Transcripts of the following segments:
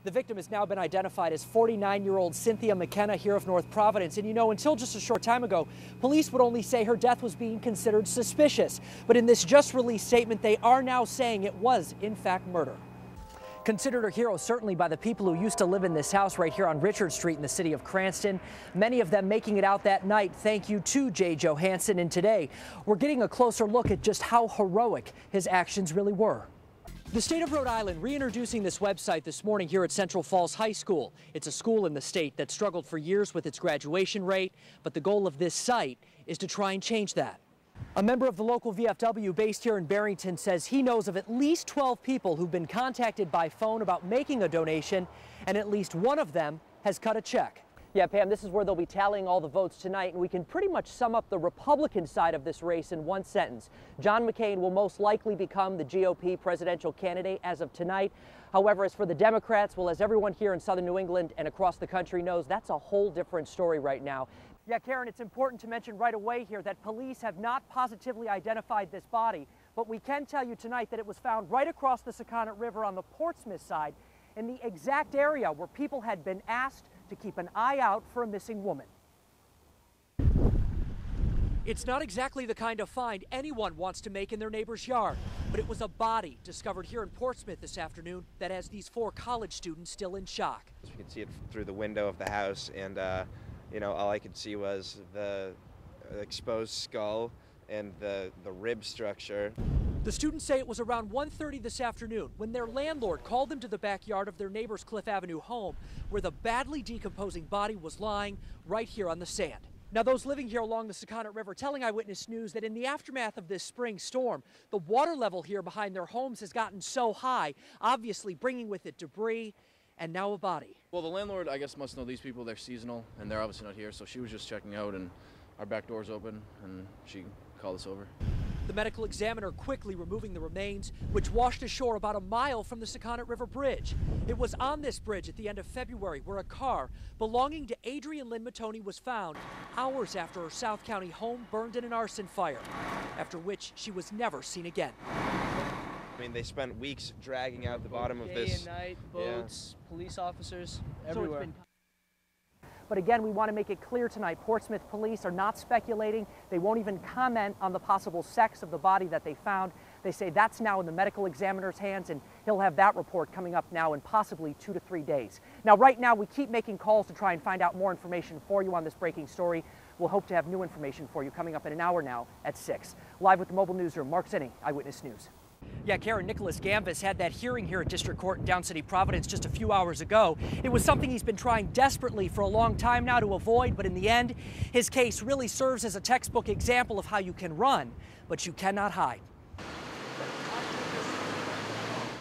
The victim has now been identified as 49-year-old Cynthia McKenna here of North Providence. And you know, until just a short time ago, police would only say her death was being considered suspicious. But in this just released statement, they are now saying it was, in fact, murder. Considered a hero certainly by the people who used to live in this house right here on Richard Street in the city of Cranston. Many of them making it out that night. Thank you to Jay Johansson. And today, we're getting a closer look at just how heroic his actions really were. The state of Rhode Island reintroducing this website this morning here at Central Falls High School. It's a school in the state that struggled for years with its graduation rate, but the goal of this site is to try and change that. A member of the local VFW based here in Barrington says he knows of at least 12 people who've been contacted by phone about making a donation, and at least one of them has cut a check. Yeah, Pam, this is where they'll be tallying all the votes tonight, and we can pretty much sum up the Republican side of this race in one sentence. John McCain will most likely become the GOP presidential candidate as of tonight. However, as for the Democrats, well, as everyone here in southern New England and across the country knows, that's a whole different story right now. Yeah, Karen, it's important to mention right away here that police have not positively identified this body, but we can tell you tonight that it was found right across the Sakonnet River on the Portsmouth side in the exact area where people had been asked to keep an eye out for a missing woman. It's not exactly the kind of find anyone wants to make in their neighbor's yard, but it was a body discovered here in Portsmouth this afternoon that has these 4 college students still in shock. You could see it through the window of the house, and you know, all I could see was the exposed skull and the rib structure. The students say it was around 1:30 this afternoon when their landlord called them to the backyard of their neighbor's Cliff Avenue home, where the badly decomposing body was lying right here on the sand. Now, those living here along the Sakonnet River telling Eyewitness News that in the aftermath of this spring storm, the water level here behind their homes has gotten so high, obviously bringing with it debris and now a body. Well, the landlord, I guess, must know these people. They're seasonal, and they're obviously not here, so she was just checking out, and our back door's open, and she called us over. The medical examiner quickly removing the remains, which washed ashore about a mile from the Sakonnet River Bridge. It was on this bridge at the end of February where a car belonging to Adrienne Lynn Matoni was found hours after her South County home burned in an arson fire, after which she was never seen again. I mean, they spent weeks dragging out the bottom of this. Day and night, boats, police officers, everywhere. But again, we want to make it clear tonight, Portsmouth police are not speculating. They won't even comment on the possible sex of the body that they found. They say that's now in the medical examiner's hands, and he'll have that report coming up now in possibly 2 to 3 days. Now, right now, we keep making calls to try and find out more information for you on this breaking story. We'll hope to have new information for you coming up in an hour now at 6. Live with the mobile newsroom, Mark Zinni, Eyewitness News. Yeah, Karen, Nicholas Gambus had that hearing here at District Court in Down City, Providence just a few hours ago. It was something he's been trying desperately for a long time now to avoid, but in the end, his case really serves as a textbook example of how you can run, but you cannot hide.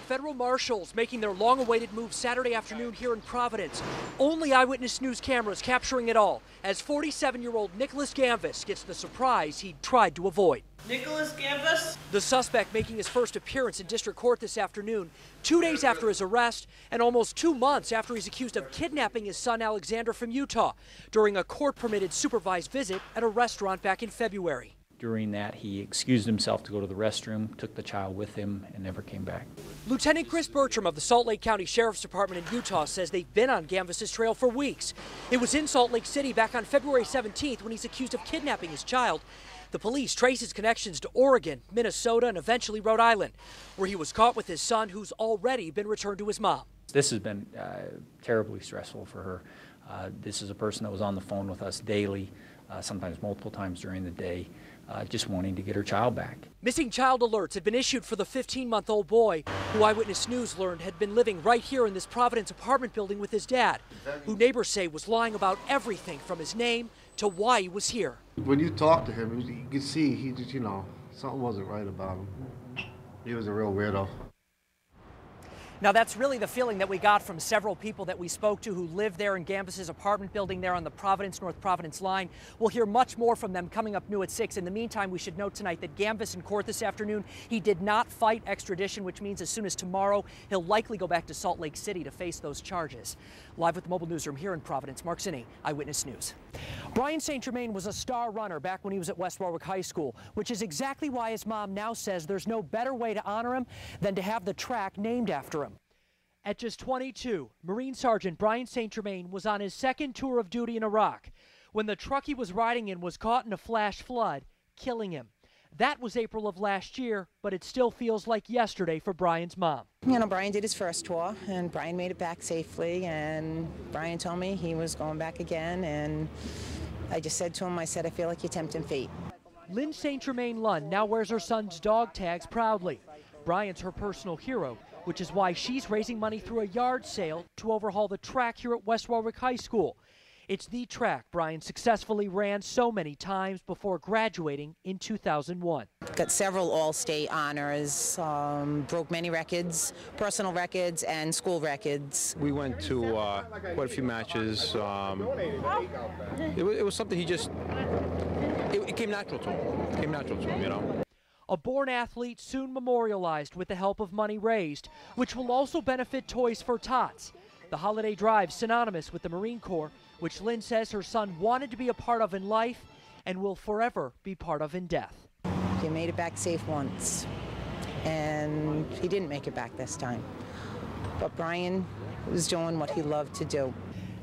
Federal marshals making their long-awaited move Saturday afternoon here in Providence. Only Eyewitness News cameras capturing it all as 47-year-old Nicholas Gambus gets the surprise he tried to avoid. Nicholas Gambus? The suspect making his first appearance in district court this afternoon, 2 days after his arrest and almost 2 months after he's accused of kidnapping his son Alexander from Utah during a court-permitted supervised visit at a restaurant back in February. During that, he excused himself to go to the restroom, took the child with him, and never came back. Lieutenant Chris Bertram of the Salt Lake County Sheriff's Department in Utah says they've been on Gambus's trail for weeks. It was in Salt Lake City back on February 17th when he's accused of kidnapping his child. The police trace his connections to Oregon, Minnesota, and eventually Rhode Island, where he was caught with his son, who's already been returned to his mom. This has been terribly stressful for her. This is a person that was on the phone with us daily, sometimes multiple times during the day, just wanting to get her child back. Missing child alerts had been issued for the 15-month-old boy, who Eyewitness News learned had been living right here in this Providence apartment building with his dad, who neighbors say was lying about everything from his name to why he was here. When you talk to him, you could see he just, something wasn't right about him. He was a real weirdo. Now, that's really the feeling that we got from several people that we spoke to who live there in Gambus's apartment building there on the Providence-North Providence line. We'll hear much more from them coming up new at 6. In the meantime, we should note tonight that Gambus in court this afternoon, he did not fight extradition, which means as soon as tomorrow, he'll likely go back to Salt Lake City to face those charges. Live with the mobile newsroom here in Providence, Mark Zinni, Eyewitness News. Brian St. Germain was a star runner back when he was at West Warwick High School, which is exactly why his mom now says there's no better way to honor him than to have the track named after him. At just 22, Marine Sergeant Brian St. Germain was on his second tour of duty in Iraq when the truck he was riding in was caught in a flash flood, killing him. That was April of last year, but it still feels like yesterday for Brian's mom. You know, Brian did his first tour, and Brian made it back safely, and Brian told me he was going back again, and I just said to him, I said, I feel like you're tempting fate. Lynn St. Germain Lund now wears her son's dog tags proudly. Brian's her personal hero, which is why she's raising money through a yard sale to overhaul the track here at West Warwick High School. It's the track Brian successfully ran so many times before graduating in 2001. Got several All-State honors, broke many records, personal records and school records. We went to quite a few matches. It was something he just, it came natural to him. It came natural to him, you know. A born athlete soon memorialized with the help of money raised, which will also benefit Toys for Tots. The holiday drive synonymous with the Marine Corps, which Lynn says her son wanted to be a part of in life and will forever be part of in death. He made it back safe once, and he didn't make it back this time. But Brian was doing what he loved to do.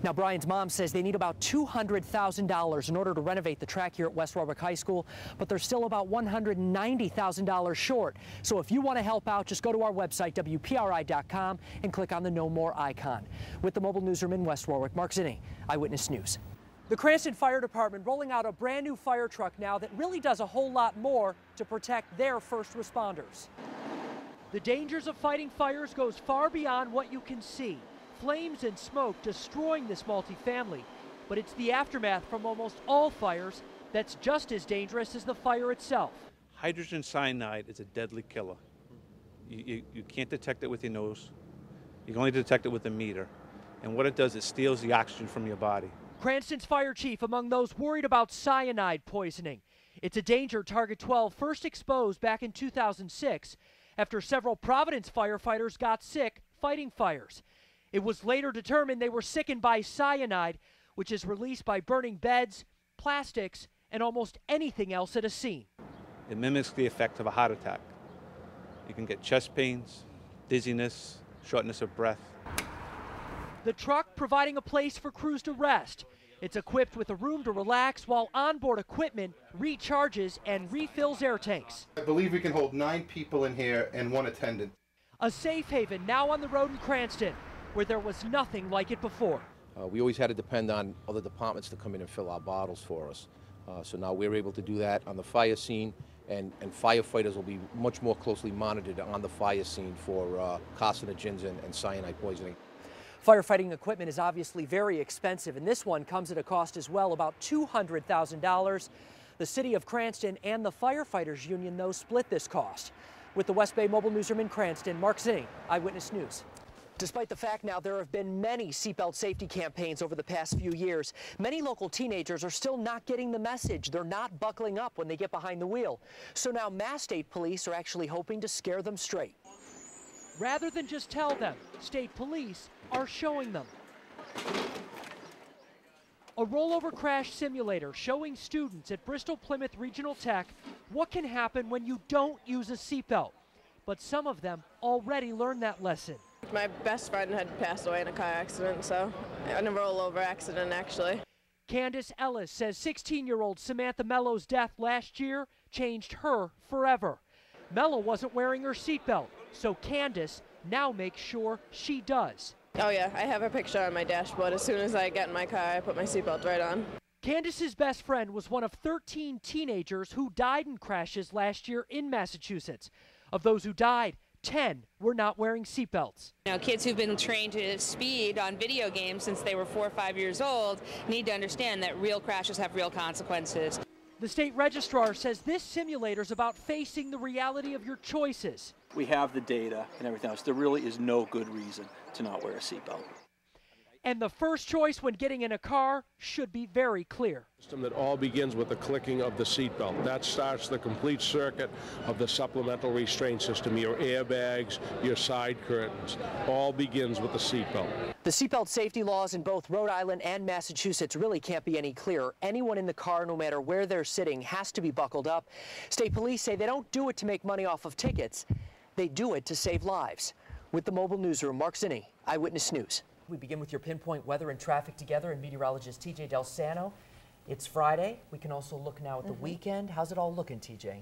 Now, Brian's mom says they need about $200,000 in order to renovate the track here at West Warwick High School, but they're still about $190,000 short. So if you want to help out, just go to our website, WPRI.com, and click on the No More icon. With the mobile newsroom in West Warwick, Mark Zinni, Eyewitness News. The Cranston Fire Department rolling out a brand new fire truck now that really does a whole lot more to protect their first responders. The dangers of fighting fires goes far beyond what you can see. Flames and smoke destroying this multifamily, but it's the aftermath from almost all fires that's just as dangerous as the fire itself. Hydrogen cyanide is a deadly killer. You can't detect it with your nose. You can only detect it with a meter. And what it does, it steals the oxygen from your body. Cranston's fire chief among those worried about cyanide poisoning. It's a danger Target 12 first exposed back in 2006 after several Providence firefighters got sick fighting fires. It was later determined they were sickened by cyanide, which is released by burning beds, plastics, and almost anything else at a scene. It mimics the effect of a heart attack. You can get chest pains, dizziness, shortness of breath. The truck providing a place for crews to rest. It's equipped with a room to relax while onboard equipment recharges and refills air tanks. I believe we can hold 9 people in here and 1 attendant. A safe haven now on the road in Cranston, where there was nothing like it before. We always had to depend on other departments to come in and fill our bottles for us. So now we're able to do that on the fire scene, and firefighters will be much more closely monitored on the fire scene for carcinogens and cyanide poisoning. Firefighting equipment is obviously very expensive, and this one comes at a cost as well, about $200,000. The city of Cranston and the firefighters union, though, split this cost. With the West Bay Mobile Newsroom in Cranston, Mark Zinni, Eyewitness News. Despite the fact now there have been many seatbelt safety campaigns over the past few years, many local teenagers are still not getting the message. They're not buckling up when they get behind the wheel. So now Mass State Police are actually hoping to scare them straight. Rather than just tell them, state police are showing them. A rollover crash simulator showing students at Bristol Plymouth Regional Tech what can happen when you don't use a seatbelt. But some of them already learned that lesson. My best friend had passed away in a car accident, so in a rollover accident, actually. Candace Ellis says 16-year-old Samantha Mello's death last year changed her forever. Mello wasn't wearing her seatbelt, so Candace now makes sure she does. Oh yeah, I have a picture on my dashboard. As soon as I get in my car, I put my seatbelt right on. Candace's best friend was one of 13 teenagers who died in crashes last year in Massachusetts. Of those who died, 10 were not wearing seatbelts. You know, kids who've been trained to speed on video games since they were 4 or 5 years old need to understand that real crashes have real consequences. The state registrar says this simulator is about facing the reality of your choices. We have the data and everything else. There really is no good reason to not wear a seatbelt. And the first choice when getting in a car should be very clear. System that all begins with the clicking of the seatbelt. That starts the complete circuit of the supplemental restraint system, your airbags, your side curtains. All begins with the seatbelt. The seatbelt safety laws in both Rhode Island and Massachusetts really can't be any clearer. Anyone in the car, no matter where they're sitting, has to be buckled up. State police say they don't do it to make money off of tickets. They do it to save lives. With the mobile newsroom, Mark Zinni, Eyewitness News. We begin with your pinpoint weather and traffic together, and meteorologist TJ Del Sano. It's Friday. We can also look now at the weekend. How's it all looking, TJ?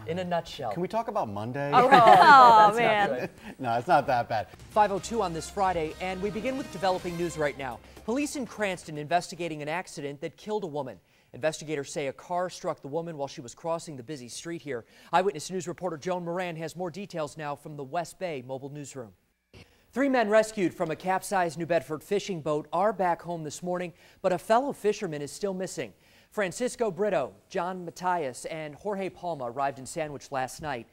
In a nutshell. Can we talk about Monday? Oh, man. No, it's not that bad. 5:02 on this Friday, and we begin with developing news right now. Police in Cranston investigating an accident that killed a woman. Investigators say a car struck the woman while she was crossing the busy street here. Eyewitness News reporter Joan Moran has more details now from the West Bay mobile newsroom. 3 men rescued from a capsized New Bedford fishing boat are back home this morning, but a fellow fisherman is still missing. Francisco Brito, John Matias, and Jorge Palma arrived in Sandwich last night.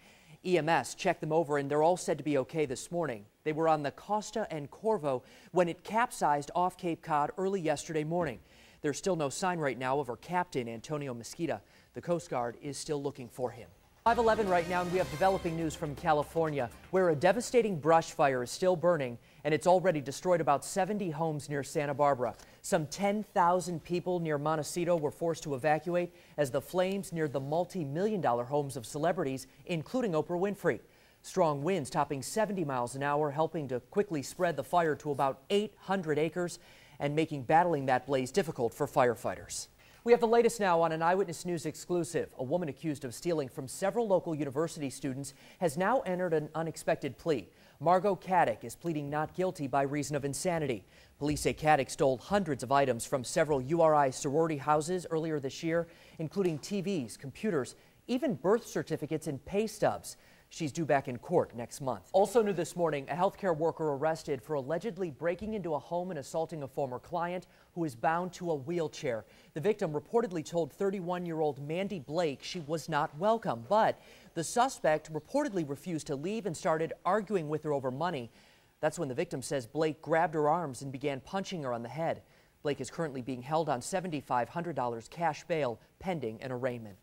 EMS checked them over, and they're all said to be okay this morning. They were on the Costa and Corvo when it capsized off Cape Cod early yesterday morning. There's still no sign right now of our captain, Antonio Mesquita. The Coast Guard is still looking for him. 5:11 right now, and we have developing news from California, where a devastating brush fire is still burning, and it's already destroyed about 70 homes near Santa Barbara. Some 10,000 people near Montecito were forced to evacuate as the flames neared the multi-million-dollar homes of celebrities, including Oprah Winfrey. Strong winds topping 70 miles an hour, helping to quickly spread the fire to about 800 acres and making battling that blaze difficult for firefighters. We have the latest now on an Eyewitness News exclusive. A woman accused of stealing from several local university students has now entered an unexpected plea. Margot Caddick is pleading not guilty by reason of insanity. Police say Caddick stole hundreds of items from several URI sorority houses earlier this year, including TVs, computers, even birth certificates and pay stubs. She's due back in court next month. Also new this morning, a healthcare worker arrested for allegedly breaking into a home and assaulting a former client who is bound to a wheelchair. The victim reportedly told 31-year-old Mandy Blake she was not welcome, but the suspect reportedly refused to leave and started arguing with her over money. That's when the victim says Blake grabbed her arms and began punching her on the head. Blake is currently being held on $7,500 cash bail pending an arraignment.